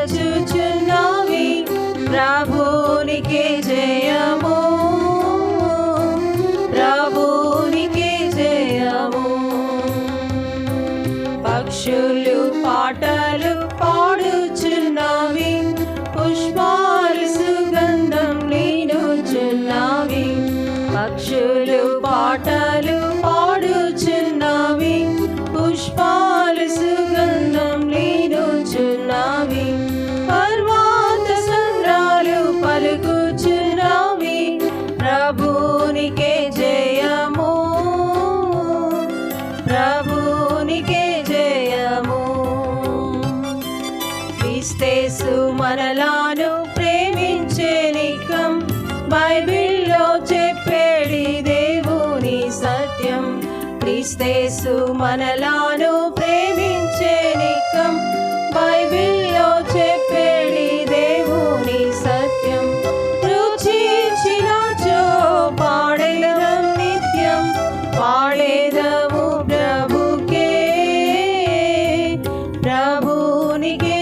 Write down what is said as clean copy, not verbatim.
మహిమపరచుచున్నావి ప్రభునికే జయము ప్రభునికే జయము పక్షులు పాటలు పాడుచున్నావి పుష్పాలు సుగంధం లీనుచున్నావి పక్షులు పాటలు పాడుచున్నావి పుష్పాలు సుగంధం లీనుచున్నావి పర్వత సంద్రాలు పలుకుచున్నావి ప్రభునికే జయము ప్రభునికే జయము క్రీస్తేసు మనలాను ప్రేమించే నికం బైబిల్లో చెప్పేడి దేవుని సత్యం క్రీస్తేసు మనలాను ప్రేమించే నికం బైబిల్లో చెప్పేడి దేవుని సత్యం రుచించినచో పాడేదం నిత్యం పాడేదము ప్రభుకే ప్రభునికే